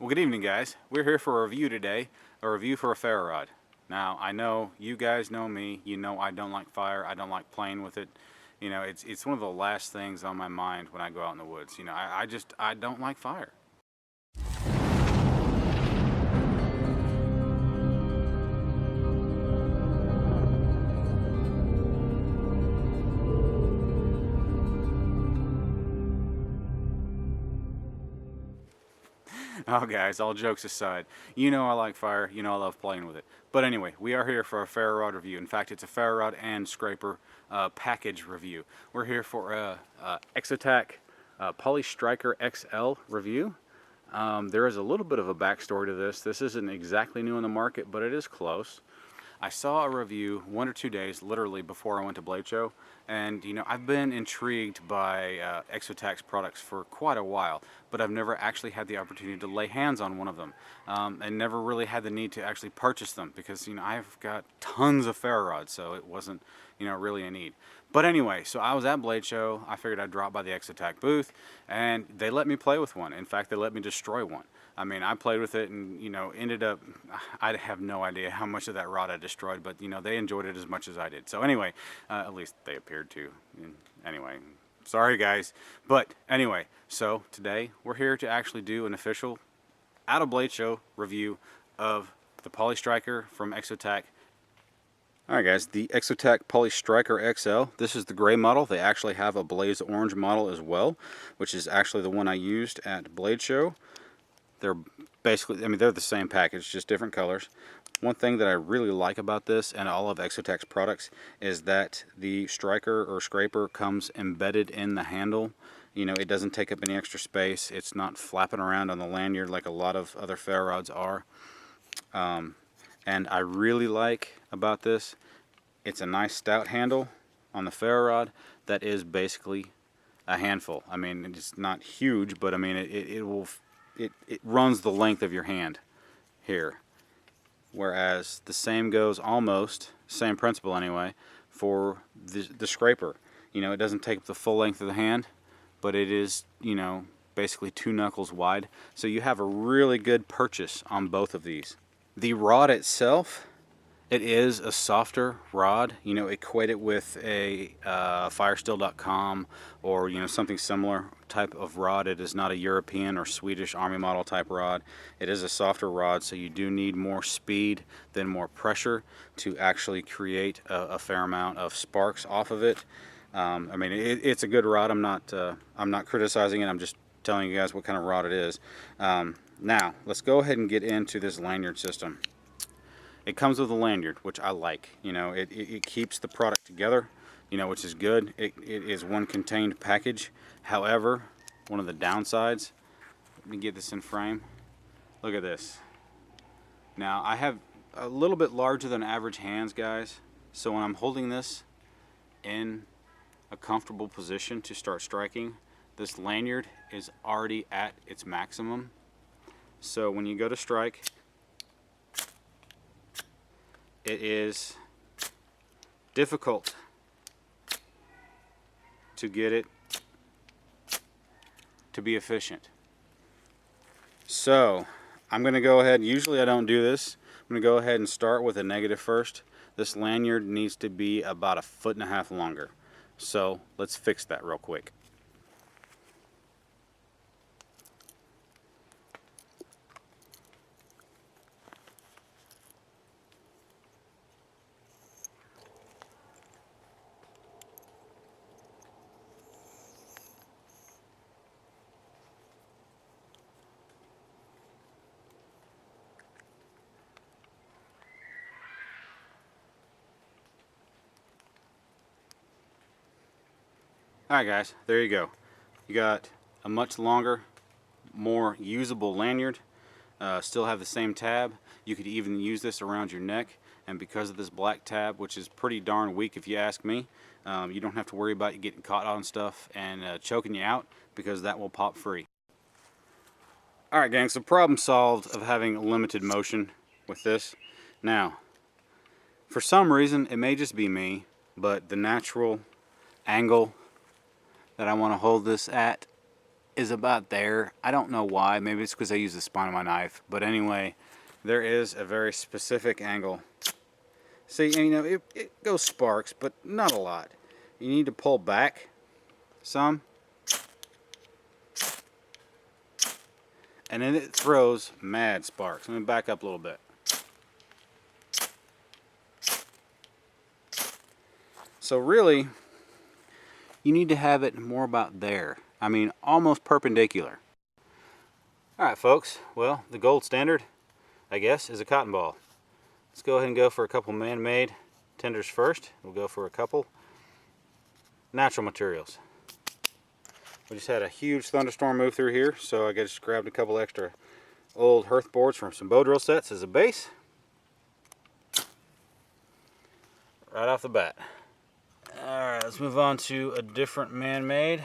Well, good evening, guys. We're here for a review today, a review for a ferro rod. Now, I know you guys know me. You know I don't like fire. I don't like playing with it. You know, it's one of the last things on my mind when I go out in the woods. You know, I don't like fire. Oh, guys, all jokes aside, you know I like fire, you know I love playing with it. But anyway, we are here for a ferro rod review. In fact, it's a ferro rod and scraper package review. We're here for a Exotac polySTRIKER XL review. There is a little bit of a backstory to this. This isn't exactly new in the market, but it is close. I saw a review 1 or 2 days literally before I went to Blade Show, and you know, I've been intrigued by Exotac's products for quite a while, but I've never actually had the opportunity to lay hands on one of them, and never really had the need to actually purchase them because, you know, I've got tons of ferro rods, so it wasn't, you know, really a need. But anyway, so I was at Blade Show. I figured I'd drop by the Exotac booth, and they let me play with one. In fact, they let me destroy one. I mean, I played with it and, you know, ended up, I have no idea how much of that rod I destroyed, but, you know, they enjoyed it as much as I did. So anyway, at least they appeared to. Anyway, sorry guys. But anyway, so today we're here to actually do an official out of Blade Show review of the polySTRIKER from Exotac. Alright guys, the Exotac polySTRIKER XL. This is the gray model. They actually have a blaze orange model as well, which is actually the one I used at Blade Show. They're basically, I mean, they're the same package, just different colors. One thing that I really like about this and all of Exotac's products is that the striker or scraper comes embedded in the handle. You know, it doesn't take up any extra space. It's not flapping around on the lanyard like a lot of other ferro rods are. And I really like about this, it's a nice stout handle on the ferro rod that is basically a handful. I mean, it's not huge, but I mean, it runs the length of your hand here. Whereas the same goes almost, same principle anyway, for the scraper. You know, it doesn't take up the full length of the hand, but it is, you know, basically 2 knuckles wide. So you have a really good purchase on both of these. The rod itself, it is a softer rod. You know, equate it with a firesteel.com or, you know, something similar type of rod. It is not a European or Swedish Army model type rod. It is a softer rod, so you do need more speed than more pressure to actually create a fair amount of sparks off of it. I mean, it's a good rod. I'm not criticizing it. I'm just telling you guys what kind of rod it is. Now, let's go ahead and get into this lanyard system. It comes with a lanyard, which I like. You know, it keeps the product together, you know, which is good. It is one contained package. However, one of the downsides, let me get this in frame. Look at this. Now, I have a little bit larger than average hands, guys. So when I'm holding this in a comfortable position to start striking, this lanyard is already at its maximum. So when you go to strike, it is difficult to get it to be efficient. So I'm going to go ahead, usually I don't do this, I'm going to go ahead and start with a negative first. This lanyard needs to be about 1.5 feet longer. So let's fix that real quick. Alright guys, there you go. You got a much longer, more usable lanyard. Still have the same tab. You could even use this around your neck, and because of this black tab, which is pretty darn weak if you ask me, you don't have to worry about you getting caught on stuff and choking you out, because that will pop free. Alright gang, so problem solved of having limited motion with this. Now, for some reason, it may just be me, but the natural angle that I want to hold this at is about there. I don't know why. Maybe it's because I use the spine of my knife. But anyway, there is a very specific angle. See, and, you know, it goes sparks, but not a lot. You need to pull back some. And then it throws mad sparks. Let me back up a little bit. So really, you need to have it more about there. I mean, almost perpendicular. Alright folks, well, the gold standard, I guess, is a cotton ball. Let's go ahead and go for a couple man-made tenders first. We'll go for a couple natural materials. We just had a huge thunderstorm move through here, so I just grabbed a couple extra old hearth boards from some bow drill sets as a base. Right off the bat. Alright, let's move on to a different man-made.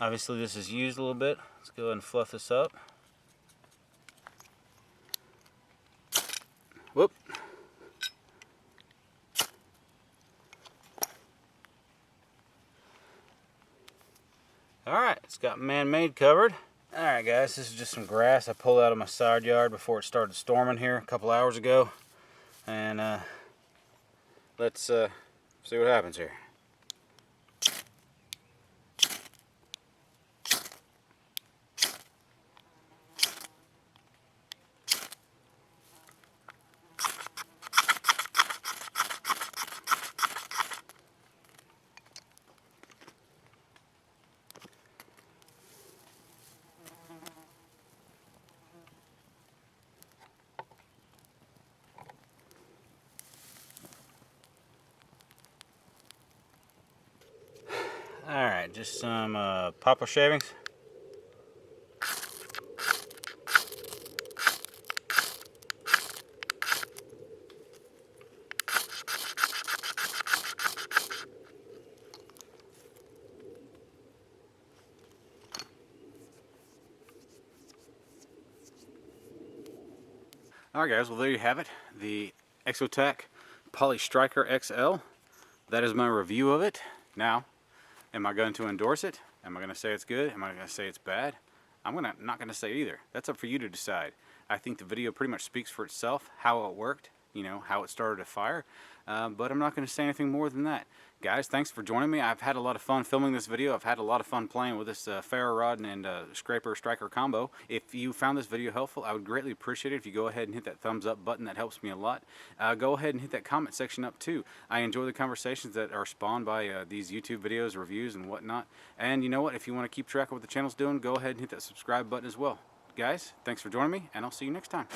Obviously this is used a little bit. Let's go ahead and fluff this up. Whoop. Alright, it's got man-made covered. Alright guys, this is just some grass I pulled out of my side yard before it started storming here a couple hours ago. And let's see what happens here. Alright, just some poplar shavings. Alright guys, well there you have it. The Exotac polySTRIKER XL. That is my review of it. Now, am I going to endorse it? Am I going to say it's good? Am I going to say it's bad? I'm not going to say either. That's up for you to decide. I think the video pretty much speaks for itself, how it worked, you know, how it started a fire. But I'm not going to say anything more than that. Guys, thanks for joining me. I've had a lot of fun filming this video. I've had a lot of fun playing with this ferro rod and scraper striker combo. If you found this video helpful, I would greatly appreciate it if you go ahead and hit that thumbs up button. That helps me a lot. Go ahead and hit that comment section up too. I enjoy the conversations that are spawned by these YouTube videos, reviews, and whatnot. And you know what? If you want to keep track of what the channel's doing, go ahead and hit that subscribe button as well. Guys, thanks for joining me, and I'll see you next time.